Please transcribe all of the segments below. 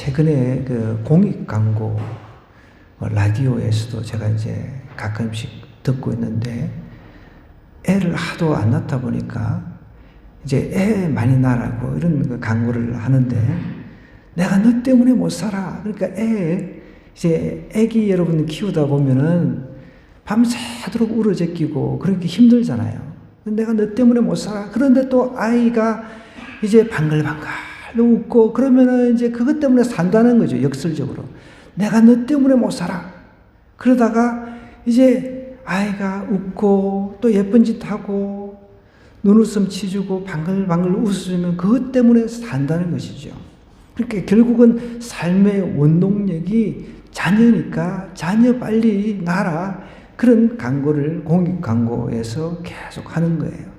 최근에 그 공익 광고 라디오에서도 제가 이제 가끔씩 듣고 있는데, 애를 하도 안 낳다 보니까 이제 애 많이 낳으라고 이런 그 광고를 하는데, 내가 너 때문에 못 살아. 그러니까 이제 애기 여러분 키우다 보면은 밤새도록 울어제끼고 그렇게 힘들잖아요. 내가 너 때문에 못 살아. 그런데 또 아이가 이제 방글방글 웃고 그러면은 이제 그것 때문에 산다는 거죠. 역설적으로. 내가 너 때문에 못 살아. 그러다가 이제 아이가 웃고 또 예쁜 짓 하고 눈웃음 치주고 방글방글 웃으면 그것 때문에 산다는 것이죠. 그러니까 결국은 삶의 원동력이 자녀니까 자녀 빨리 낳아라. 그런 광고를 공익 광고에서 계속 하는 거예요.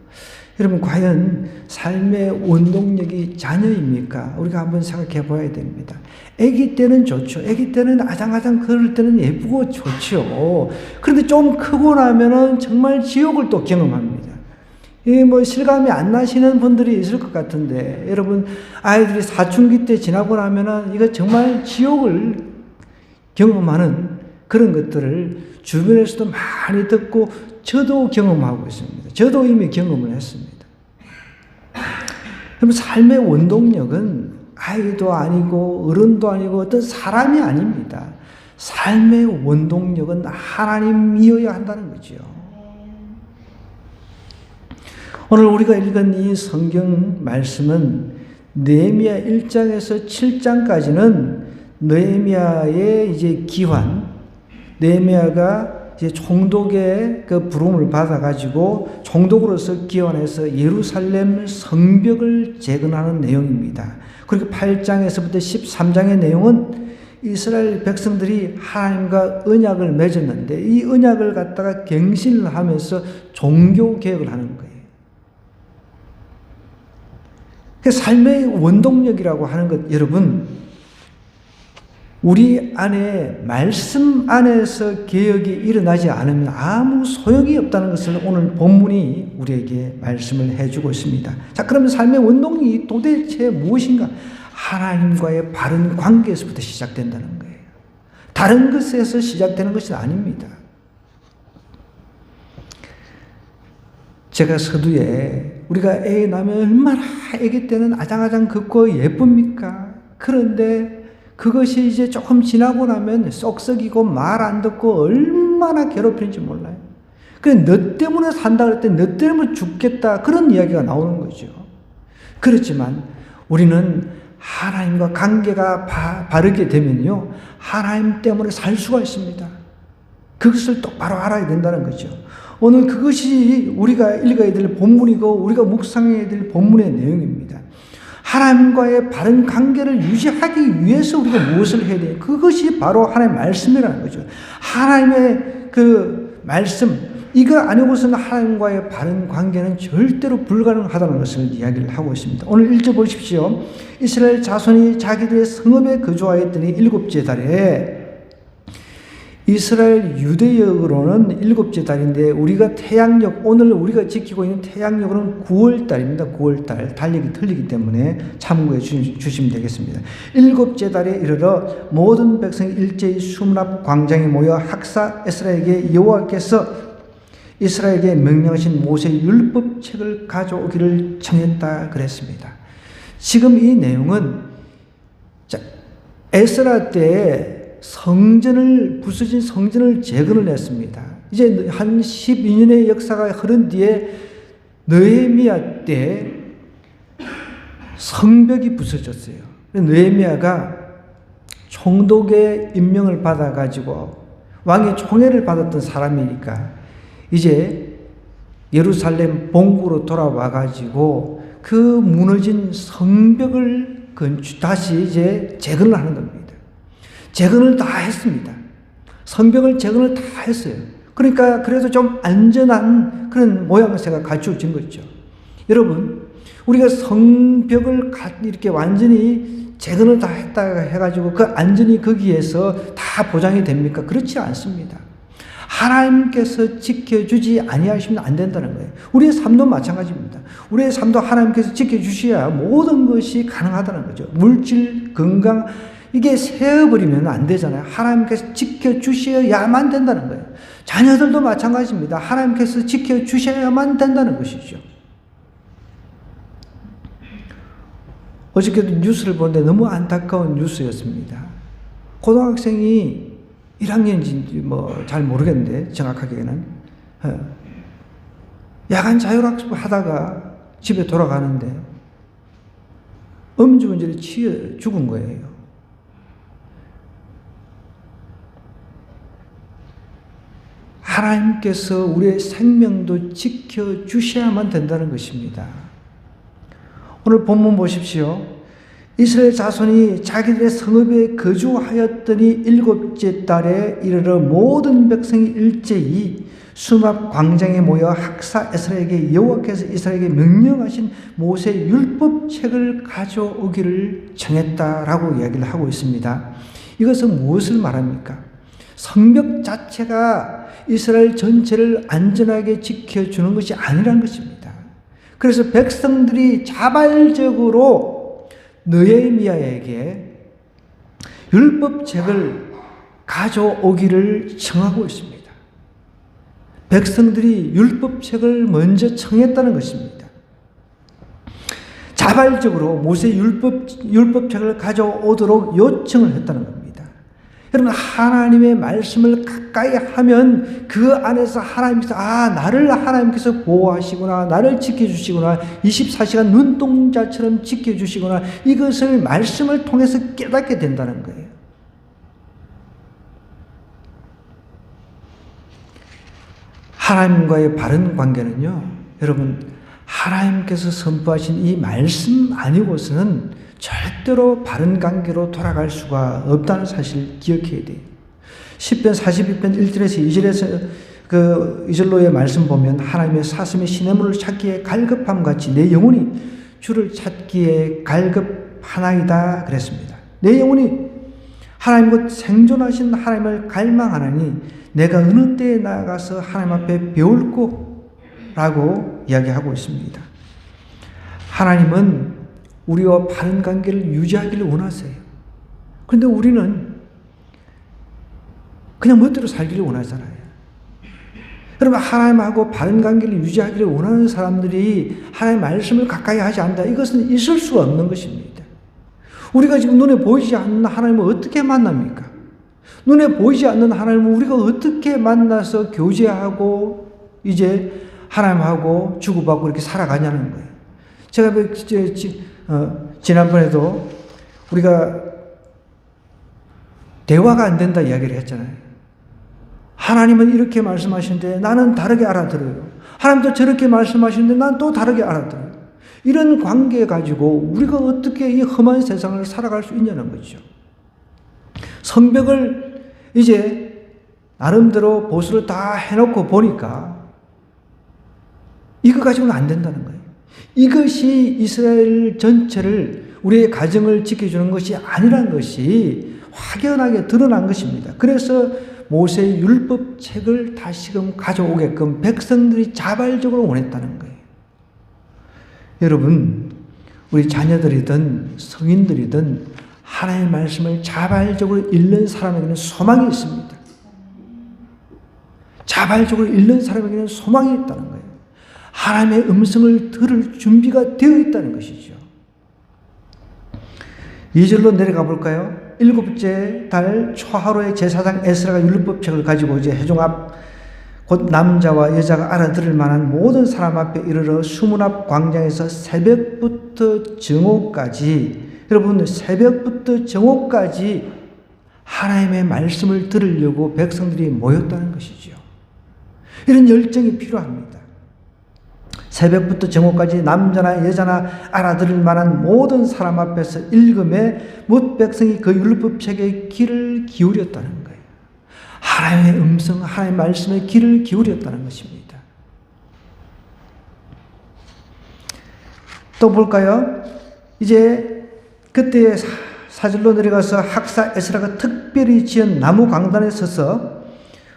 여러분, 과연 삶의 원동력이 자녀입니까? 우리가 한번 생각해 봐야 됩니다. 아기 때는 좋죠. 아기 때는 아장아장 그럴 때는 예쁘고 좋죠. 그런데 좀 크고 나면은 정말 지옥을 또 경험합니다. 이 뭐 실감이 안 나시는 분들이 있을 것 같은데, 여러분, 아이들이 사춘기 때 지나고 나면은 이거 정말 지옥을 경험하는 그런 것들을 주변에서도 많이 듣고 저도 경험하고 있습니다. 저도 이미 경험을 했습니다. 그럼 삶의 원동력은 아이도 아니고 어른도 아니고 어떤 사람이 아닙니다. 삶의 원동력은 하나님이어야 한다는 거죠. 오늘 우리가 읽은 이 성경 말씀은 느헤미야 1장에서 7장까지는 느헤미야의 이제 기환, 느헤미야가 이제 총독의 그 부름을 받아가지고 총독으로서 기원해서 예루살렘 성벽을 재건하는 내용입니다. 그리고 8장에서부터 13장의 내용은 이스라엘 백성들이 하나님과 언약을 맺었는데 이 언약을 갖다가 갱신을 하면서 종교 개혁을 하는 거예요. 그 삶의 원동력이라고 하는 것, 여러분, 우리 안에 말씀 안에서 개혁이 일어나지 않으면 아무 소용이 없다는 것을 오늘 본문이 우리에게 말씀을 해주고 있습니다. 자, 그러면 삶의 원동력이 도대체 무엇인가? 하나님과의 바른 관계에서부터 시작된다는 거예요. 다른 것에서 시작되는 것이 아닙니다. 제가 서두에 우리가 애 낳으면 얼마나 아기 때는 아장아장 긋고 예쁩니까? 그런데 그것이 이제 조금 지나고 나면 쏙썩이고 말 안 듣고 얼마나 괴롭히는지 몰라요. 그래, 너 때문에 산다 그럴 때 너 때문에 죽겠다 그런 이야기가 나오는 거죠. 그렇지만 우리는 하나님과 관계가 바르게 되면요, 하나님 때문에 살 수가 있습니다. 그것을 똑바로 알아야 된다는 거죠. 오늘 그것이 우리가 읽어야 될 본문이고 우리가 묵상해야 될 본문의 내용입니다. 하나님과의 바른 관계를 유지하기 위해서 우리가 무엇을 해야 돼요? 그것이 바로 하나님의 말씀이라는 거죠. 하나님의 그 말씀, 이거 아니고서는 하나님과의 바른 관계는 절대로 불가능하다는 것을 이야기를 하고 있습니다. 오늘 1절 보십시오. 이스라엘 자손이 자기들의 성읍에 거주하였더니 7째 달에, 이스라엘 유대역으로는 7째 달인데 우리가 태양력, 오늘 우리가 지키고 있는 태양력으로는 9월달입니다. 9월달. 달력이 틀리기 때문에 참고해 주시면 되겠습니다. 7째 달에 이르러 모든 백성이 일제히 수문앞 광장에 모여 학사 에스라에게 여호와께서 이스라엘에게 명령하신 모세의 율법책을 가져오기를 청했다 그랬습니다. 지금 이 내용은 에스라 때에 부서진 성전을 재건을 했습니다. 이제 한 12년의 역사가 흐른 뒤에 느헤미야 때 성벽이 부서졌어요. 느헤미야가 총독의 임명을 받아가지고 왕의 총애를 받았던 사람이니까 이제 예루살렘 본국으로 돌아와가지고 그 무너진 성벽을 다시 이제 재건을 하는 겁니다. 재건을 다 했습니다. 성벽을 재건을 다 했어요. 그러니까 그래도 좀 안전한 그런 모양새가 갖추어진 거죠. 여러분, 우리가 성벽을 이렇게 완전히 재건을 다 했다가 해가지고 그 안전이 거기에서 다 보장이 됩니까? 그렇지 않습니다. 하나님께서 지켜주지 아니하시면 안 된다는 거예요. 우리의 삶도 마찬가지입니다. 우리의 삶도 하나님께서 지켜주셔야 모든 것이 가능하다는 거죠. 물질, 건강, 이게 세어버리면 안 되잖아요. 하나님께서 지켜주셔야만 된다는 거예요. 자녀들도 마찬가지입니다. 하나님께서 지켜주셔야만 된다는 것이죠. 어저께도 뉴스를 보는데 너무 안타까운 뉴스였습니다. 고등학생이 1학년인지 잘 모르겠는데 정확하게는 야간 자율학습 하다가 집에 돌아가는데 음주운전에 취해 죽은 거예요. 하나님께서 우리의 생명도 지켜주셔야만 된다는 것입니다. 오늘 본문 보십시오. 이스라엘 자손이 자기들의 성읍에 거주하였더니 7째 달에 이르러 모든 백성이 일제히 수납 광장에 모여 학사 에스라에게 여호와께서 이스라엘에게 명령하신 모세 율법책을 가져오기를 정했다라고 이야기를 하고 있습니다. 이것은 무엇을 말합니까? 성벽 자체가 이스라엘 전체를 안전하게 지켜주는 것이 아니라는 것입니다. 그래서 백성들이 자발적으로 느헤미야에게 율법책을 가져오기를 청하고 있습니다. 백성들이 율법책을 먼저 청했다는 것입니다. 자발적으로 모세 율법책을 가져오도록 요청을 했다는 겁니다. 여러분, 하나님의 말씀을 가까이 하면 그 안에서 하나님께서 나를 하나님께서 보호하시구나, 나를 지켜주시구나, 24시간 눈동자처럼 지켜주시구나, 이것을 말씀을 통해서 깨닫게 된다는 거예요. 하나님과의 바른 관계는요, 여러분, 하나님께서 선포하신 이 말씀 아니고서는 절대로 바른 관계로 돌아갈 수가 없다는 사실을 기억해야 돼요. 10편 42편 1절에서 2절에서 2절로의 말씀 보면 하나님의 사슴의 시냇물을 찾기에 갈급함 같이 내 영혼이 주를 찾기에 갈급하나이다 그랬습니다. 내 영혼이 하나님 곧 생존하신 하나님을 갈망하나니 내가 어느 때에 나아가서 하나님 앞에 배울꼬 라고 이야기하고 있습니다. 하나님은 우리와 바른 관계를 유지하기를 원하세요. 그런데 우리는 그냥 멋대로 살기를 원하잖아요. 여러분, 하나님하고 바른 관계를 유지하기를 원하는 사람들이 하나님의 말씀을 가까이 하지 않는다. 이것은 있을 수가 없는 것입니다. 우리가 지금 눈에 보이지 않는 하나님을 어떻게 만납니까? 눈에 보이지 않는 하나님을 우리가 어떻게 만나서 교제하고 이제 하나님하고 주고받고 이렇게 살아가냐는 거예요. 제가 지난번에도 우리가 대화가 안 된다 이야기를 했잖아요. 하나님은 이렇게 말씀하시는데 나는 다르게 알아들어요. 하나님도 저렇게 말씀하시는데 난 또 다르게 알아들어요. 이런 관계 가지고 우리가 어떻게 이 험한 세상을 살아갈 수 있냐는 거죠. 성벽을 이제 나름대로 보수를 다 해놓고 보니까 이거 가지고는 안 된다는 거예요. 이것이 이스라엘 전체를 우리의 가정을 지켜주는 것이 아니라는 것이 확연하게 드러난 것입니다. 그래서 모세의 율법책을 다시금 가져오게끔 백성들이 자발적으로 원했다는 거예요. 여러분, 우리 자녀들이든 성인들이든 하나님의 말씀을 자발적으로 읽는 사람에게는 소망이 있습니다. 자발적으로 읽는 사람에게는 소망이 있다는 거예요. 하나님의 음성을 들을 준비가 되어 있다는 것이죠. 2절로 내려가 볼까요? 7째 달 초하루에 제사장 에스라가 율법책을 가지고 이제 회중 앞 곧 남자와 여자가 알아들을 만한 모든 사람 앞에 이르러 수문 앞 광장에서 새벽부터 정오까지, 여러분, 새벽부터 정오까지 하나님의 말씀을 들으려고 백성들이 모였다는 것이죠. 이런 열정이 필요합니다. 새벽부터 정오까지 남자나 여자나 알아들을 만한 모든 사람 앞에서 읽음에 뭇 백성이 그 율법책에 귀를 기울였다는 거예요. 하나님의 음성, 하나님의 말씀에 귀를 기울였다는 것입니다. 또 볼까요? 이제 그때 사절로 내려가서 학사 에스라가 특별히 지은 나무 강단에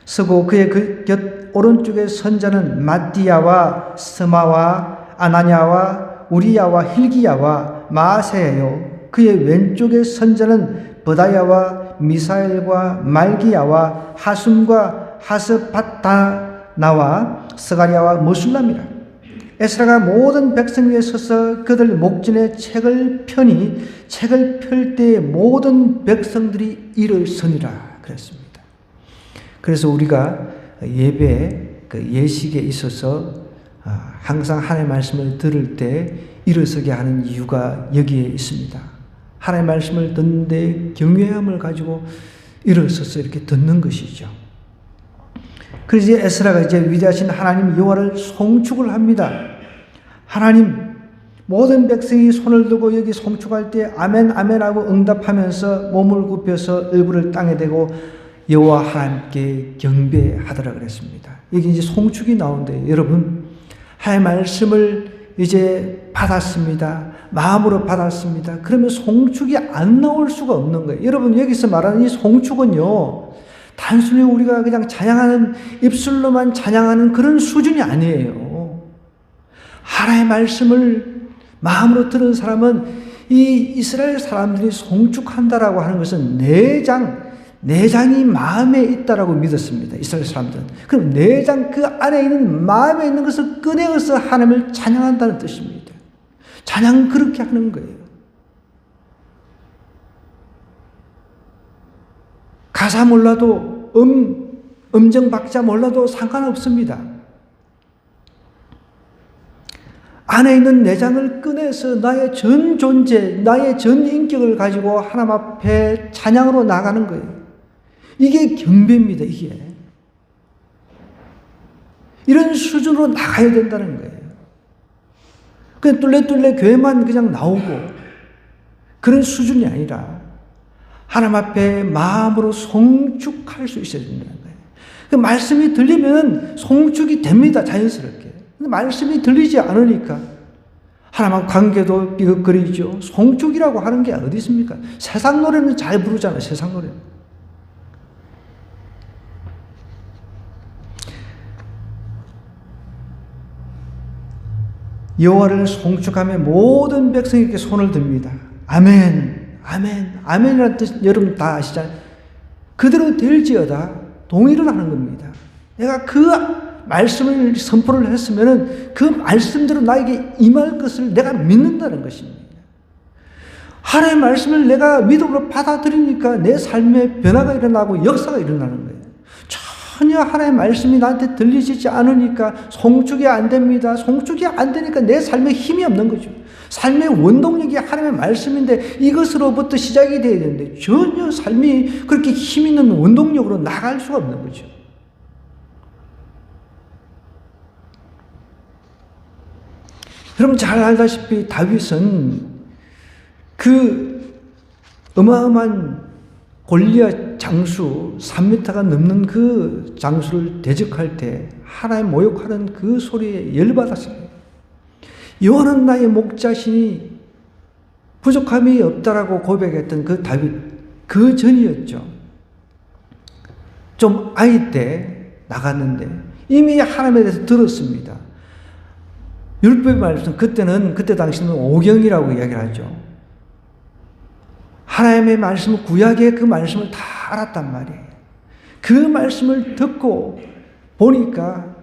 서고 그의 그 곁 오른쪽에 선자는 마띠야와 스마와 아나냐와 우리야와 힐기야와 마세예요. 그의 왼쪽에 선자는 버다야와 미사엘과 말기야와 하숨과 하스바다나와 스가랴와 머술람이라. 에스라가 모든 백성 위에 서서 그들 목전에 책을 펴니 책을 펼 때 모든 백성들이 일어서니라 그랬습니다. 그래서 우리가 예배 예식에 있어서 항상 하나님의 말씀을 들을 때 일어서게 하는 이유가 여기에 있습니다. 하나님의 말씀을 듣는데 경외함을 가지고 일어서서 이렇게 듣는 것이죠. 그래서 에스라가 이제 위대하신 하나님 여호와를 송축을 합니다. 하나님, 모든 백성이 손을 들고 여기 송축할 때 아멘 아멘 하고 응답하면서 몸을 굽혀서 얼굴을 땅에 대고 여호와 하나님께 경배하더라 그랬습니다. 여기 이제 송축이 나오는데 여러분, 하나님의 말씀을 이제 받았습니다. 마음으로 받았습니다. 그러면 송축이 안 나올 수가 없는 거예요. 여러분, 여기서 말하는 이 송축은요, 단순히 우리가 그냥 찬양하는, 입술로만 찬양하는 그런 수준이 아니에요. 하나님의 말씀을 마음으로 들은 사람은 이 이스라엘 사람들이 송축한다라고 하는 것은 내장이 마음에 있다라고 믿었습니다. 이스라엘 사람들은. 그럼 내장 그 안에 있는 마음에 있는 것을 꺼내어서 하나님을 찬양한다는 뜻입니다. 찬양 그렇게 하는 거예요. 가사 몰라도 음정 박자 몰라도 상관없습니다. 안에 있는 내장을 꺼내서 나의 전 존재, 나의 전 인격을 가지고 하나님 앞에 찬양으로 나가는 거예요. 이게 경배입니다, 이게. 이런 수준으로 나가야 된다는 거예요. 그냥 뚫레뚫레 교회만 그냥 나오고 그런 수준이 아니라 하나님 앞에 마음으로 송축할 수 있어야 된다는 거예요. 그 말씀이 들리면 송축이 됩니다, 자연스럽게. 근데 말씀이 들리지 않으니까 하나님과 관계도 삐걱거리죠. 송축이라고 하는 게 어디 있습니까? 세상 노래는 잘 부르잖아요, 세상 노래. 여호와를 송축하며 모든 백성에게 손을 듭니다. 아멘, 아멘, 아멘이라는 뜻 여러분 다 아시잖아요. 그대로 될지어다 동의를 하는 겁니다. 내가 그 말씀을 선포를 했으면은 그 말씀대로 나에게 임할 것을 내가 믿는다는 것입니다. 하나님의 말씀을 내가 믿음으로 받아들이니까 내 삶에 변화가 일어나고 역사가 일어나는 거예요. 전혀 하나님의 말씀이 나한테 들리지 않으니까 송축이 안 됩니다. 송축이 안 되니까 내 삶에 힘이 없는 거죠. 삶의 원동력이 하나님의 말씀인데 이것으로부터 시작이 돼야 되는데 전혀 삶이 그렇게 힘 있는 원동력으로 나갈 수가 없는 거죠. 여러분 잘 알다시피 다윗은 그 어마어마한 골리앗 장수 3m가 넘는 그 장수를 대적할 때 하나님 모욕하는 그 소리에 열받았습니다. 여호와는 나의 목자시니 부족함이 없다라고 고백했던 그 다윗, 그 전이었죠. 좀 아이 때 나갔는데 이미 하나님에 대해서 들었습니다. 율법의 말씀, 그때 당시는 오경이라고 이야기를 하죠. 하나님의 말씀, 구약의 그 말씀을 다 알았단 말이에요. 그 말씀을 듣고 보니까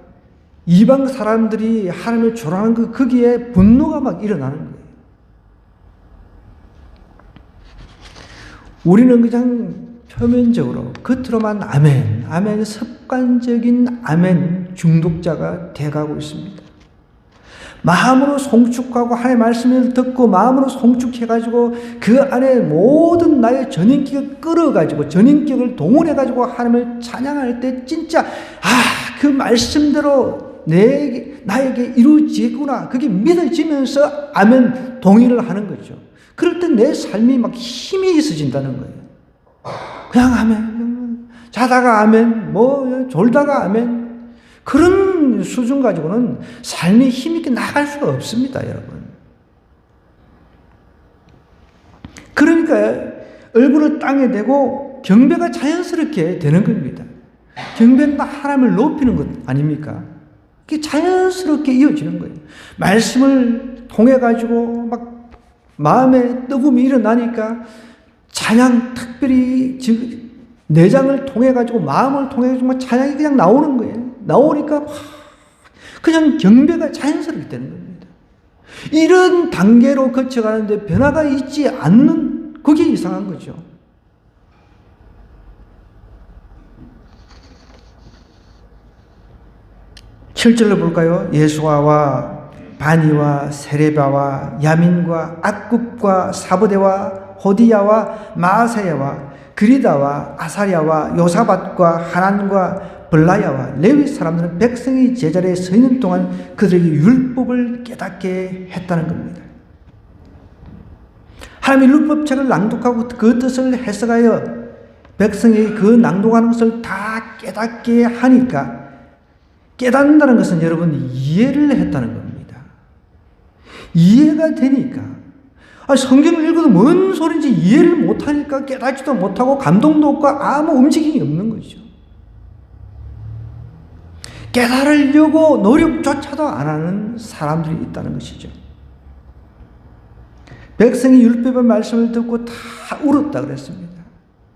이방 사람들이 하나님을 조롱하는 거기에 분노가 막 일어나는 거예요. 우리는 그냥 표면적으로, 겉으로만 아멘, 아멘, 습관적인 아멘 중독자가 돼가고 있습니다. 마음으로 송축하고 하나님의 말씀을 듣고 마음으로 송축해가지고 그 안에 모든 나의 전인격을 끌어가지고 전인격을 동원해가지고 하나님을 찬양할 때 진짜 그 말씀대로 나에게 이루어지겠구나 그게 믿어지면서 아멘 동의를 하는 거죠. 그럴 때 내 삶이 막 힘이 있어진다는 거예요. 그냥 아멘, 자다가 아멘, 졸다가 아멘, 그런 수준 가지고는 삶이 힘있게 나갈 수가 없습니다, 여러분. 그러니까 얼굴을 땅에 대고 경배가 자연스럽게 되는 겁니다. 경배는 하나님을 높이는 것 아닙니까? 그게 자연스럽게 이어지는 거예요. 말씀을 통해 가지고 막 마음에 뜨거움이 일어나니까 찬양 특별히 내장을 통해 가지고 마음을 통해 가지고 찬양이 그냥 나오는 거예요. 나오니까 그냥 경배가 자연스럽게 되는 겁니다. 이런 단계로 거쳐가는데 변화가 있지 않는 그게 이상한 거죠. (7절로) 볼까요? 예수아와 바니와 세레바와 야민과 악굽과 사부대와 호디야와 마아세야와 그리다와 아사랴와 요사밧과 하난과 블라야와 레위 사람들은 백성이 제자리에 서 있는 동안 그들에게 율법을 깨닫게 했다는 겁니다. 하나님의 율법책을 낭독하고 그 뜻을 해석하여 백성이 그 낭독하는 것을 다 깨닫게 하니까, 깨닫는다는 것은 여러분 이해를 했다는 겁니다. 이해가 되니까, 성경을 읽어도 뭔 소리인지 이해를 못하니까 깨닫지도 못하고 감동도 없고 아무 움직임이 없는 거죠. 깨달으려고 노력조차도 안 하는 사람들이 있다는 것이죠. 백성이 율법의 말씀을 듣고 다 울었다 그랬습니다.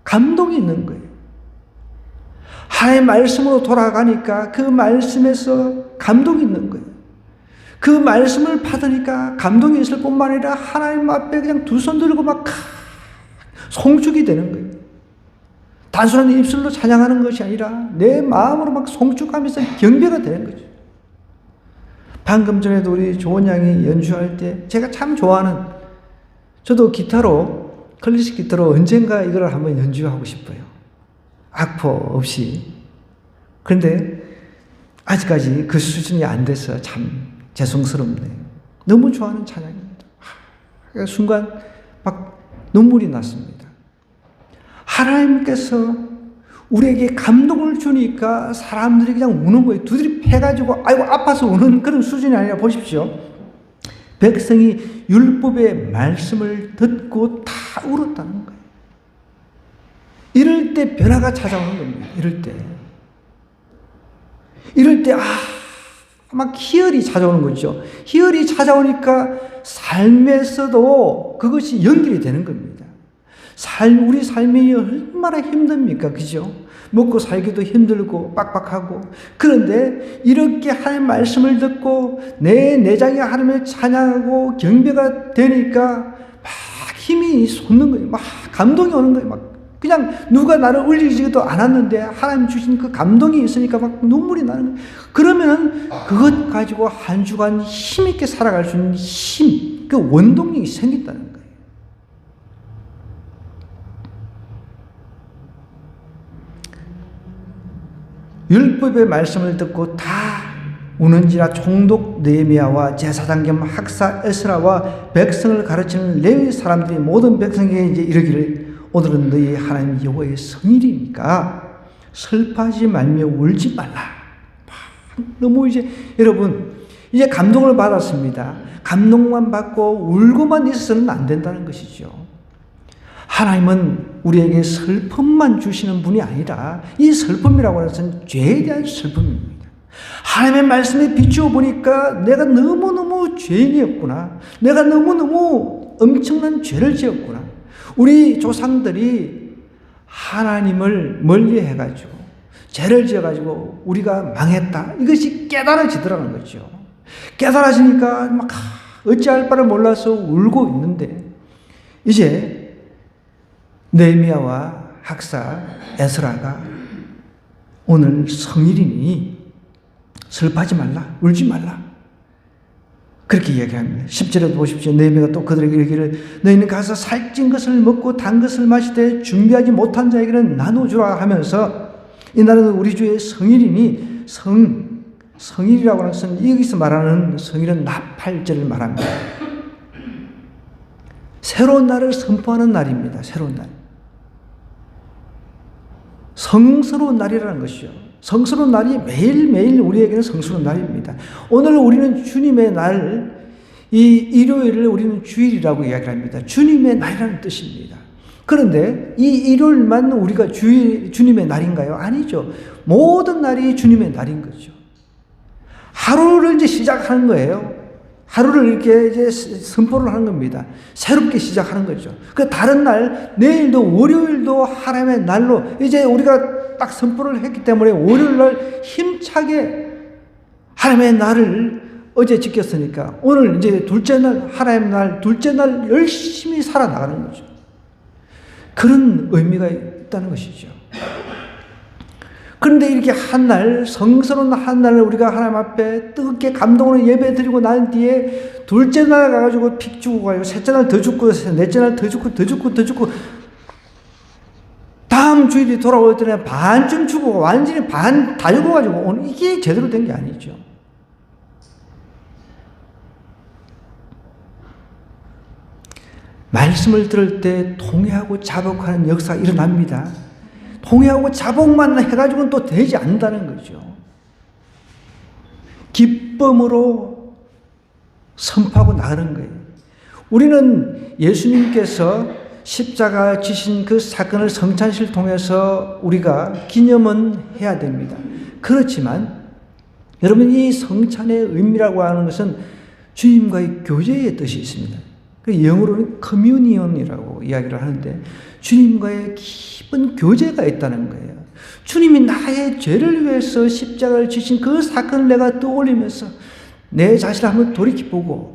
감동이 있는 거예요. 하나님의 말씀으로 돌아가니까 그 말씀에서 감동이 있는 거예요. 그 말씀을 받으니까 감동이 있을 뿐만 아니라 하나님 앞에 그냥 두 손 들고 막 송축이 되는 거예요. 단순한 입술로 찬양하는 것이 아니라 내 마음으로 막 송축하면서 경배가 되는 거죠. 방금 전에도 우리 조원 양이 연주할 때 제가 참 좋아하는, 저도 기타로, 클래식 기타로 언젠가 이걸 한번 연주하고 싶어요. 악보 없이. 그런데 아직까지 그 수준이 안 돼서 참 죄송스럽네요. 너무 좋아하는 찬양입니다. 순간 막 눈물이 났습니다. 하나님께서 우리에게 감동을 주니까 사람들이 그냥 우는 거예요. 두드리 패가지고 아이고 아파서 우는 그런 수준이 아니라 보십시오. 백성이 율법의 말씀을 듣고 다 울었다는 거예요. 이럴 때 변화가 찾아오는 겁니다. 이럴 때 막 희열이 찾아오는 거죠. 희열이 찾아오니까 삶에서도 그것이 연결이 되는 겁니다. 우리 삶이 얼마나 힘듭니까? 그죠? 먹고 살기도 힘들고 빡빡하고, 그런데 이렇게 하나님의 말씀을 듣고 내 내장이 하나님을 찬양하고 경배가 되니까 막 힘이 솟는 거예요. 막 감동이 오는 거예요. 막 그냥 누가 나를 울리지도 않았는데 하나님 주신 그 감동이 있으니까 막 눈물이 나는 거예요. 그러면 그것 가지고 한 주간 힘있게 살아갈 수 있는 힘, 그 원동력이 생긴다는 거예요. 율법의 말씀을 듣고 다 우는지라 총독 느헤미야와 제사장 겸 학사 에스라와 백성을 가르치는 레위 사람들이 모든 백성에게 이제 이르기를, 오늘은 너희 하나님 여호와의 성일이니까 슬퍼하지 말며 울지 말라. 너무 이제 여러분 이제 감동을 받았습니다. 감동만 받고 울고만 있어서는 안 된다는 것이죠. 하나님은 우리에게 슬픔만 주시는 분이 아니라, 이 슬픔이라고 하는 것은 죄에 대한 슬픔입니다. 하나님의 말씀에 비추어 보니까 내가 너무너무 죄인이었구나. 내가 너무너무 엄청난 죄를 지었구나. 우리 조상들이 하나님을 멀리 해가지고 죄를 지어가지고 우리가 망했다. 이것이 깨달아지더라는 거죠. 깨달아지니까 막 어찌할 바를 몰라서 울고 있는데, 이제 느헤미야와 학사 에스라가 오늘 성일이니 슬퍼하지 말라, 울지 말라, 그렇게 이야기합니다. 10절에 보십시오. 느헤미야가 또 그들에게 이르기를, 너희는 가서 살찐 것을 먹고 단 것을 마시되 준비하지 못한 자에게는 나눠주라 하면서, 이날은 우리 주의 성일이니, 성일이라고 하는 것은 여기서 말하는 성일은 나팔절을 말합니다. 새로운 날을 선포하는 날입니다. 새로운 날. 성스러운 날이라는 것이죠. 성스러운 날이 매일매일 우리에게는 성스러운 날입니다. 오늘 우리는 주님의 날, 이 일요일을 우리는 주일이라고 이야기를 합니다. 주님의 날이라는 뜻입니다. 그런데 이 일요일만 우리가 주님의 날인가요? 아니죠. 모든 날이 주님의 날인 거죠. 하루를 이제 시작하는 거예요. 하루를 이렇게 이제 선포를 하는 겁니다. 새롭게 시작하는 거죠. 그 다른 날, 내일도 월요일도 하나님의 날로 이제 우리가 딱 선포를 했기 때문에 월요일 날 힘차게 하나님의 날을 어제 지켰으니까 오늘 이제 둘째 날, 하나님의 날, 둘째 날 열심히 살아나가는 거죠. 그런 의미가 있다는 것이죠. 그런데 이렇게 한 날, 성스러운 한 날을 우리가 하나님 앞에 뜨겁게 감동으로 예배 드리고 난 뒤에 둘째 날 가가지고 픽 주고 가요. 셋째 날 더 죽고, 넷째 날 더 죽고, 더 죽고, 더 죽고. 다음 주일이 돌아올 때는 반쯤 죽고, 완전히 반 다 죽어가지고, 오늘 이게 제대로 된 게 아니죠. 말씀을 들을 때 통회하고 자복하는 역사가 일어납니다. 통회하고 자복만 해가지고는 또 되지 않는다는 거죠. 기쁨으로 선포하고 나가는 거예요. 우리는 예수님께서 십자가 지신 그 사건을 성찬식을 통해서 우리가 기념은 해야 됩니다. 그렇지만 여러분, 이 성찬의 의미라고 하는 것은 주님과의 교제의 뜻이 있습니다. 영어로는 커뮤니언이라고 이야기를 하는데 주님과의 깊은 교제가 있다는 거예요. 주님이 나의 죄를 위해서 십자가를 지신 그 사건을 내가 떠올리면서 내 자신을 한번 돌이켜보고,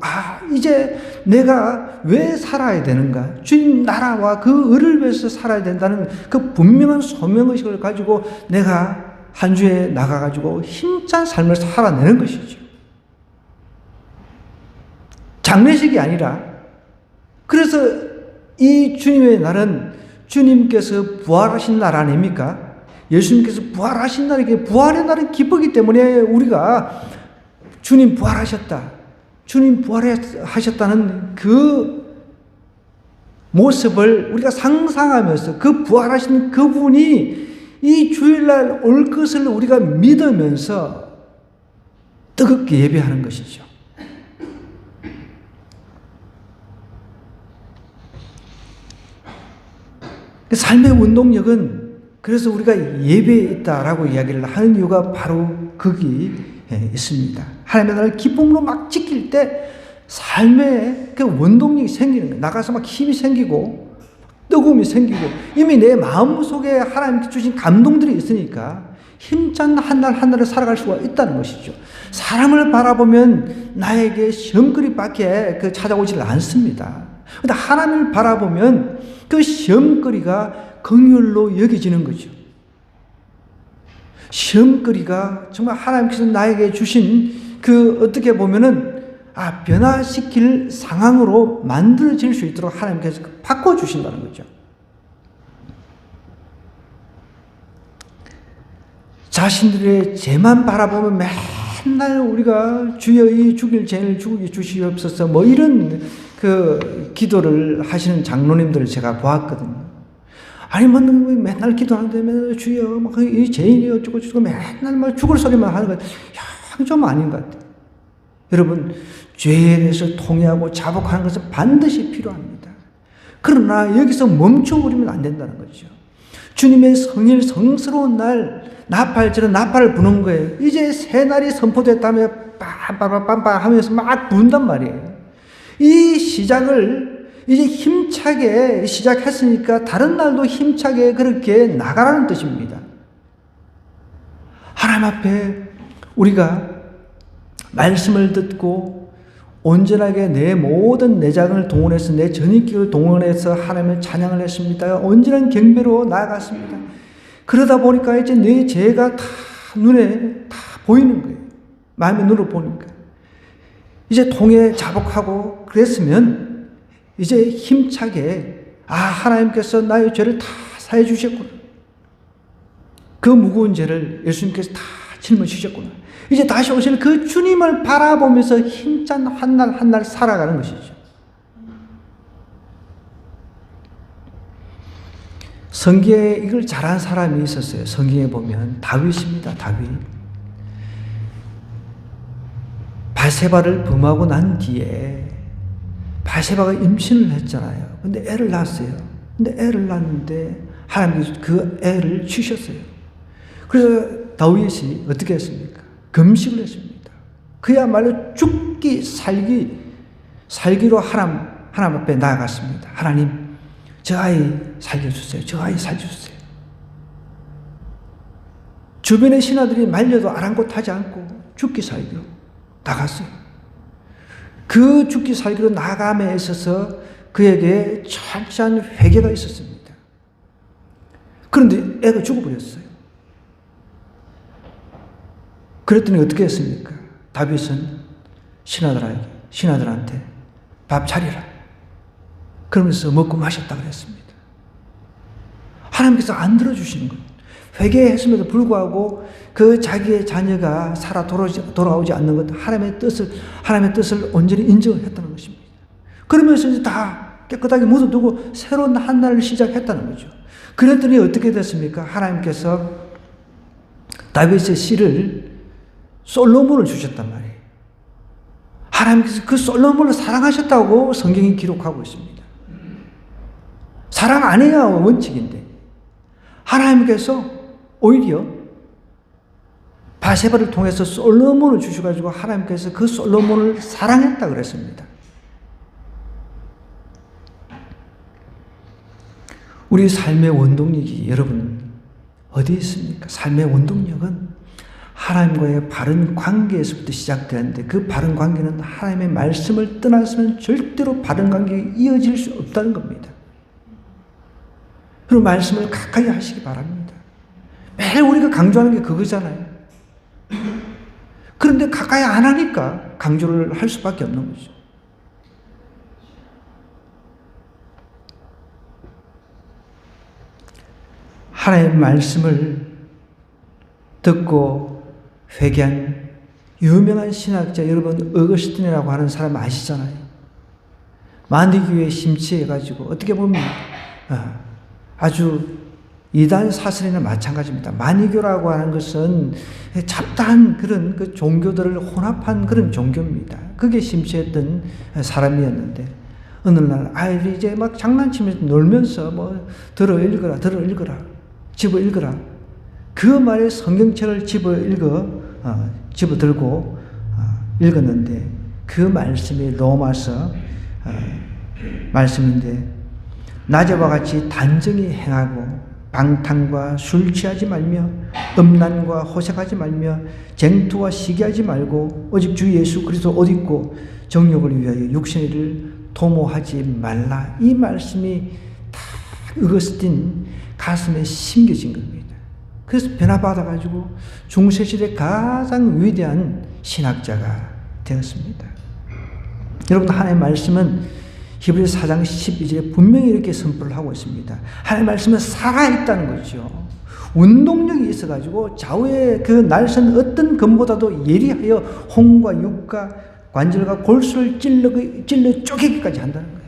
이제 내가 왜 살아야 되는가? 주님 나라와 그 의를 위해서 살아야 된다는 그 분명한 소명의식을 가지고 내가 한 주에 나가가지고 힘찬 삶을 살아내는 것이죠. 장례식이 아니라, 그래서 이 주님의 날은 주님께서 부활하신 날 아닙니까? 예수님께서 부활하신 날이기에 부활의 날은 기쁘기 때문에 우리가 주님 부활하셨다, 주님 부활하셨다는 그 모습을 우리가 상상하면서 그 부활하신 그분이 이 주일날 올 것을 우리가 믿으면서 뜨겁게 예배하는 것이죠. 삶의 운동력은 그래서 우리가 예배에 있다라고 이야기를 하는 이유가 바로 거기 있습니다. 하나님의 나라를 기쁨으로 막 지킬 때 삶의 그 원동력이 생기는 거예요. 나가서 막 힘이 생기고 뜨거움이 생기고 이미 내 마음속에 하나님께 주신 감동들이 있으니까 힘찬 한 날 한 날을 살아갈 수가 있다는 것이죠. 사람을 바라보면 나에게 시험거리밖에 찾아오질 않습니다. 그런데 하나님을 바라보면 그 시험거리가 긍휼로 여겨지는 거죠. 시험거리가 정말 하나님께서 나에게 주신 그 어떻게 보면은 변화시킬 상황으로 만들어질 수 있도록 하나님께서 바꿔주신다는 거죠. 자신들의 죄만 바라보면 맨날 우리가 주여 이 죽일 죄를 죽게 주시옵소서 뭐 이런 그 기도를 하시는 장로님들을 제가 보았거든요. 아니 맨날 기도하는데 맨날 주여 이 죄인이 어쩌고 저쩌고 맨날 죽을 소리만 하는 것 좀 아닌 것 같아요. 여러분, 죄에 대해서 통회하고 자복하는 것은 반드시 필요합니다. 그러나 여기서 멈춰버리면 안 된다는 거죠. 주님의 성일 성스러운 날 나팔절은 나팔을 부는 거예요. 이제 새 날이 선포됐다며 빰빰빰빰 하면서 막 부는단 말이에요. 이 시작을 이제 힘차게 시작했으니까 다른 날도 힘차게 그렇게 나가라는 뜻입니다. 하나님 앞에 우리가 말씀을 듣고 온전하게 내 모든 내장을 동원해서 내 전인격을 동원해서 하나님을 찬양을 했습니다. 온전한 경배로 나아갔습니다. 그러다 보니까 이제 내 죄가 다 눈에 다 보이는 거예요. 마음의 눈으로 보니까. 이제 통에 자복하고 그랬으면 이제 힘차게 하나님께서 나의 죄를 다 사해 주셨구나. 그 무거운 죄를 예수님께서 다 짊어지셨구나. 이제 다시 오실 그 주님을 바라보면서 힘찬 한 날 한 날 살아가는 것이죠. 성경에 이걸 잘한 사람이 있었어요. 성경에 보면 다윗입니다. 다윗. 바세바를 범하고 난 뒤에 바세바가 임신을 했잖아요. 근데 애를 낳았어요. 근데 애를 낳았는데 하나님께서 그 애를 주셨어요. 그래서 다윗이 어떻게 했습니까? 금식을 했습니다. 그야말로 죽기 살기로 하나님 앞에 나아갔습니다. 하나님, 저 아이 살려주세요. 저 아이 살려주세요. 주변의 신하들이 말려도 아랑곳하지 않고 죽기 살기로 나갔어요. 그 죽기 살기로 나감에 있어서 그에게 철저한 회개가 있었습니다. 그런데 애가 죽어버렸어요. 그랬더니 어떻게 했습니까? 다윗은 신하들한테 밥 차리라 그러면서 먹고 마셨다 그랬습니다. 하나님께서 안 들어주시는 거예요. 회개했음에도 불구하고 그 자기의 자녀가 살아 돌아오지 않는 것, 하나님의 뜻을 온전히 인정했다는 것입니다. 그러면서 이제 다 깨끗하게 묻어두고 새로운 한 날을 시작했다는 거죠. 그랬더니 어떻게 됐습니까? 하나님께서 다윗의 씨를 솔로몬을 주셨단 말이에요. 하나님께서 그 솔로몬을 사랑하셨다고 성경이 기록하고 있습니다. 사랑 안 해야 원칙인데 하나님께서 오히려 바세바를 통해서 솔로몬을 주셔가지고 하나님께서 그 솔로몬을 사랑했다 그랬습니다. 우리 삶의 원동력이 여러분 어디 있습니까? 삶의 원동력은 하나님과의 바른 관계에서부터 시작되는데 그 바른 관계는 하나님의 말씀을 떠나서는 절대로 바른 관계가 이어질 수 없다는 겁니다. 그리고 말씀을 가까이 하시기 바랍니다. 매일 우리가 강조하는 게 그거잖아요. 그런데 가까이 안 하니까 강조를 할 수밖에 없는 거죠. 하나님의 말씀을 듣고 회개한 유명한 신학자 여러분 어거스틴이라고 하는 사람 아시잖아요. 만디교회에 심취해가지고 어떻게 보면 아주 이단 사설이나 마찬가지입니다. 만이교라고 하는 것은 잡다한 그런 그 종교들을 혼합한 그런 종교입니다. 그게 심취했던 사람이었는데 어느 날 아이들이 이제 막 장난치면서 놀면서 뭐 들어 읽어라 집어 읽어라 그 말에 성경책을 집어 들고 읽었는데 그 말씀이 로마서 말씀인데 낮에와 같이 단정히 행하고 방탕과 술 취하지 말며 음란과 호색하지 말며 쟁투와 시기하지 말고 오직 주 예수 그리스도 옷 입고 정욕을 위하여 육신의 일을 도모하지 말라. 이 말씀이 다 어거스틴 가슴에 심겨진 겁니다. 그래서 변화받아가지고 중세시대 가장 위대한 신학자가 되었습니다. 여러분 하나님의 말씀은 히브리서 4장 12절에 분명히 이렇게 선포를 하고 있습니다. 하나님의 말씀은 살아있다는 거죠. 운동력이 있어가지고 좌우의 그 날선 어떤 검보다도 예리하여 홍과 육과 관절과 골수를 찔러 쪼개기까지 한다는 거예요.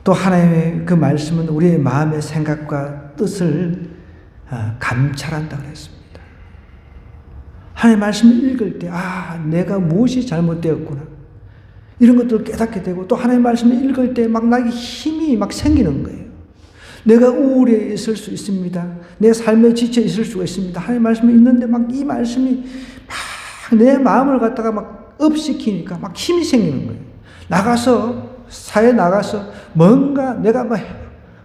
또 하나님의 그 말씀은 우리의 마음의 생각과 뜻을 감찰한다 그랬습니다. 하나님의 말씀을 읽을 때 내가 무엇이 잘못되었구나 이런 것들을 깨닫게 되고 또 하나님의 말씀을 읽을 때 막 나에게 힘이 막 생기는 거예요. 내가 우울해 있을 수 있습니다. 내 삶에 지쳐 있을 수가 있습니다. 하나님의 말씀이 있는데 막 이 말씀이 막 내 마음을 갖다가 막 업시키니까 막 힘이 생기는 거예요. 사회에 나가서 내가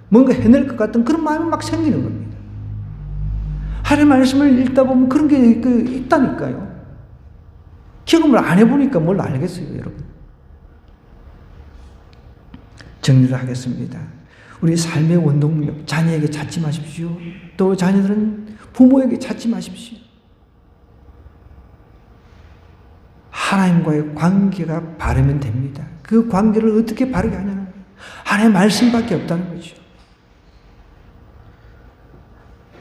뭔가 해낼 것 같은 그런 마음이 막 생기는 겁니다. 하나님의 말씀을 읽다 보면 그런 게 있다니까요. 경험을 안 해보니까 뭘 알겠어요, 여러분. 정리를 하겠습니다. 우리 삶의 원동력, 자녀에게 찾지 마십시오. 또 자녀들은 부모에게 찾지 마십시오. 하나님과의 관계가 바르면 됩니다. 그 관계를 어떻게 바르게 하냐는 거예요. 하나님의 말씀밖에 없다는 거죠.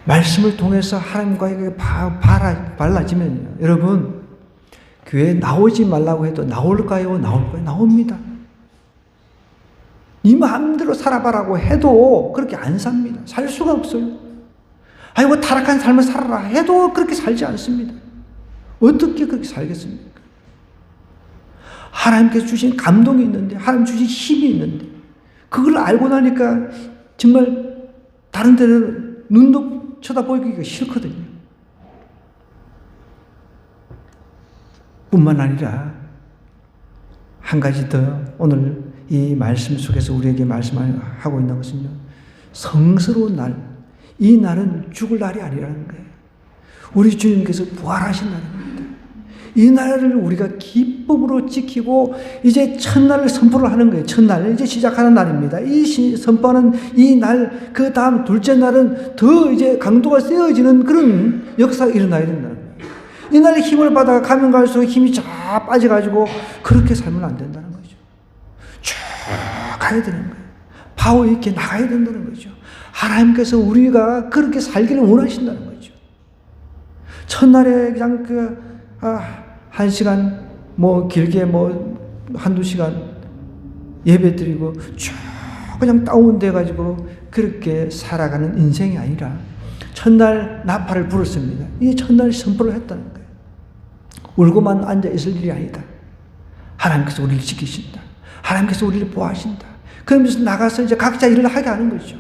말씀을 통해서 하나님과의 발라지면요. 여러분, 교회에 나오지 말라고 해도 나올까요? 나옵니다. 네 마음대로 살아봐라고 해도 그렇게 안 삽니다. 살 수가 없어요. 아이고, 타락한 삶을 살아라 해도 그렇게 살지 않습니다. 어떻게 그렇게 살겠습니까? 하나님께서 주신 감동이 있는데, 하나님 주신 힘이 있는데, 그걸 알고 나니까 정말 다른 데는 눈도 쳐다보기가 싫거든요. 뿐만 아니라 한 가지 더 오늘 이 말씀 속에서 우리에게 말씀하고 있는 것은요, 성스러운 날, 이 날은 죽을 날이 아니라는 거예요. 우리 주님께서 부활하신 날입니다. 이 날을 우리가 기쁨으로 지키고 이제 첫날을 선포를 하는 거예요. 첫날 이제 시작하는 날입니다. 이 선포하는 이 날, 그 다음 둘째 날은 더 이제 강도가 세워지는 그런 역사가 일어나야 된다는 거예요. 이 날에 힘을 받아 가면 갈수록 힘이 쫙 빠져가지고 그렇게 살면 안 된다는 거죠. 쭉 가야 되는 거예요. 파워 있게 나가야 된다는 거죠. 하나님께서 우리가 그렇게 살기를 원하신다는 거죠. 첫날에 그냥 한 시간, 길게 한두 시간 예배 드리고 쭉 그냥 다운돼가지고 그렇게 살아가는 인생이 아니라 첫날 나팔을 불었습니다. 이 첫날 선포를 했다는 거예요. 울고만 앉아 있을 일이 아니다. 하나님께서 우리를 지키신다. 하나님께서 우리를 보호하신다. 그러면서 나가서 이제 각자 일을 하게 하는 거죠.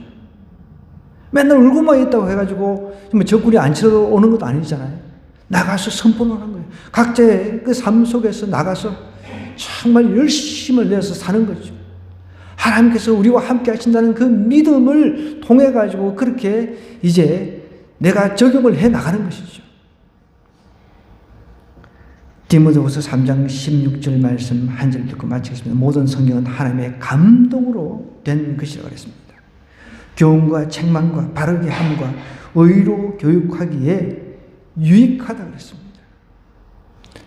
맨날 울고만 있다고 해가지고 적군이 안 치러 오는 것도 아니잖아요. 나가서 선포를 하는 거예요. 각자의 그 삶 속에서 나가서 정말 열심을 내서 사는 거죠. 하나님께서 우리와 함께 하신다는 그 믿음을 통해 가지고 그렇게 이제 내가 적용을 해 나가는 것이죠. 디모데후서 3장 16절 말씀 한 절 듣고 마치겠습니다. 모든 성경은 하나님의 감동으로 된 것이라고 했습니다. 교훈과 책망과 바르게 함과 의로 교육하기에 유익하다고 그랬습니다.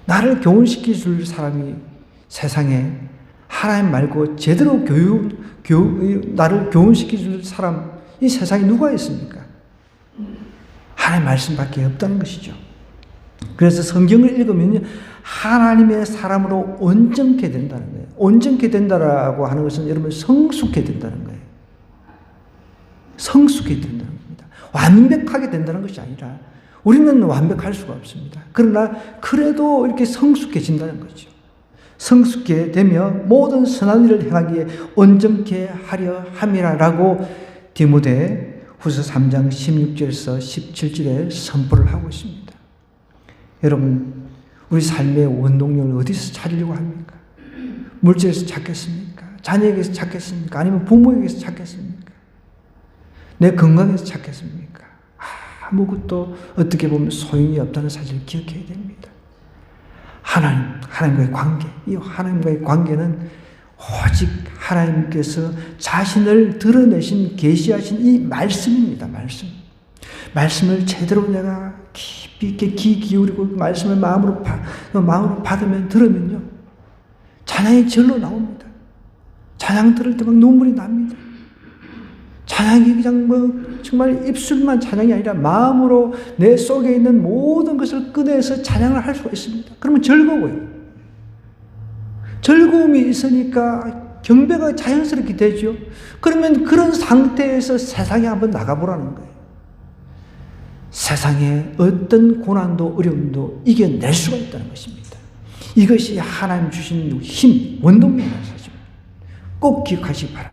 나를 교훈시켜 줄 사람이 세상에 하나님 말고 제대로 나를 교훈시켜 줄 사람, 이 세상에 누가 있습니까? 하나님 말씀밖에 없다는 것이죠. 그래서 성경을 읽으면 하나님의 사람으로 온전케 된다는 거예요. 온전케 된다라고 하는 것은 여러분 성숙해 된다는 거예요. 성숙해 된다는 겁니다. 완벽하게 된다는 것이 아니라 우리는 완벽할 수가 없습니다. 그러나 그래도 이렇게 성숙해진다는 거죠. 성숙해 되며 모든 선한 일을 행하기에 온전케 하려 함이라라고 디모데 후서 3장 16절에서 17절에 선포를 하고 있습니다. 여러분, 우리 삶의 원동력을 어디서 찾으려고 합니까? 물질에서 찾겠습니까? 자녀에게서 찾겠습니까? 아니면 부모에게서 찾겠습니까? 내 건강에서 찾겠습니까? 아무것도 어떻게 보면 소용이 없다는 사실을 기억해야 됩니다. 하나님과의 관계, 이 하나님과의 관계는 오직 하나님께서 자신을 드러내신, 계시하신 이 말씀입니다. 말씀을 제대로 내가 깊이 있게 귀 기울이고 그 말씀을 마음으로 받으면, 들으면요, 찬양이 절로 나옵니다. 찬양 들을 때 막 눈물이 납니다. 찬양이 그냥 정말 입술만 찬양이 아니라 마음으로 내 속에 있는 모든 것을 꺼내서 찬양을 할 수가 있습니다. 그러면 즐거워요. 즐거움이 있으니까 경배가 자연스럽게 되죠. 그러면 그런 상태에서 세상에 한번 나가보라는 거예요. 세상에 어떤 고난도 어려움도 이겨낼 수가 있다는 것입니다. 이것이 하나님 주신 힘, 원동력이라는 사실입니다. 꼭 기억하시기 바랍니다.